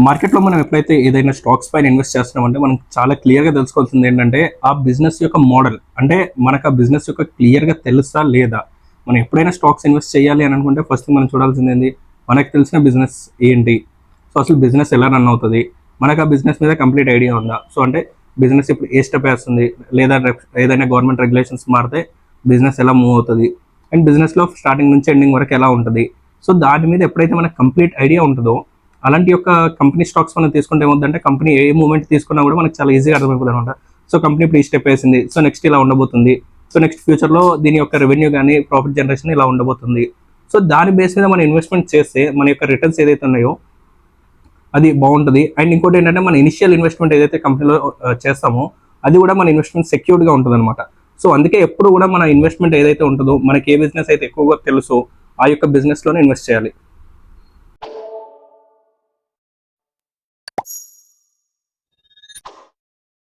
మార్కెట్లో మనం ఎప్పుడైతే ఏదైనా స్టాక్స్ పైన ఇన్వెస్ట్ చేస్తున్నామంటే మనం చాలా క్లియర్గా తెలుసుకోవాల్సింది ఏంటంటే ఆ బిజినెస్ యొక్క మోడల్, అంటే మనకు ఆ బిజినెస్ యొక్క క్లియర్గా తెలుసా లేదా. మనం ఎప్పుడైనా స్టాక్స్ ఇన్వెస్ట్ చేయాలి అని అనుకుంటే ఫస్ట్ మనం చూడాల్సింది ఏంటి, మనకు తెలిసిన బిజినెస్ ఏంటి, సో అసలు బిజినెస్ ఎలా రన్ అవుతుంది, మనకు ఆ బిజినెస్ మీద కంప్లీట్ ఐడియా ఉందా. సో అంటే బిజినెస్ ఇప్పుడు ఏ స్టెప్ వేస్తుంది, లేదా ఏదైనా గవర్నమెంట్ రెగ్యులేషన్స్ మారితే బిజినెస్ ఎలా మూవ్ అవుతుంది, అండ్ బిజినెస్లో స్టార్టింగ్ నుంచి ఎండింగ్ వరకు ఎలా ఉంటుంది. సో దాని మీద ఎప్పుడైతే మనకు కంప్లీట్ ఐడియా ఉంటుందో అలాంటి యొక్క కంపెనీ స్టాక్స్ మనం తీసుకుంటే ఏమవుతుందంటే కంపెనీ ఏ మూమెంట్ తీసుకున్నా కూడా మనకు చాలా ఈజీగా అర్థమైపోతుంది అనమాట. సో కంపెనీ ఇప్పుడు ఈ స్టెప్ వేసింది, సో నెక్స్ట్ ఇలా ఉండబోతుంది, సో నెక్స్ట్ ఫ్యూచర్లో దీని యొక్క రెవెన్యూ కానీ ప్రాఫిట్ జనరేషన్ ఇలా ఉండబోతుంది. సో దాని బేస్ మీద మనం ఇన్వెస్ట్మెంట్ చేస్తే మన యొక్క రిటర్న్స్ ఏదైతే ఉన్నాయో అది బాగుంటుంది. అండ్ ఇంకోటి ఏంటంటే మన ఇనిషియల్ ఇన్వెస్ట్మెంట్ ఏదైతే కంపెనీలో చేస్తామో అది కూడా మన ఇన్వెస్ట్మెంట్ సెక్యూర్డ్గా ఉంటుంది అనమాట. సో అందుకే ఎప్పుడు కూడా మన ఇన్వెస్ట్మెంట్ ఏదైతే ఉంటుందో, మనకి ఏ బిజినెస్ అయితే ఎక్కువగా తెలుసో ఆ యొక్క బిజినెస్లోనే ఇన్వెస్ట్ చేయాలి.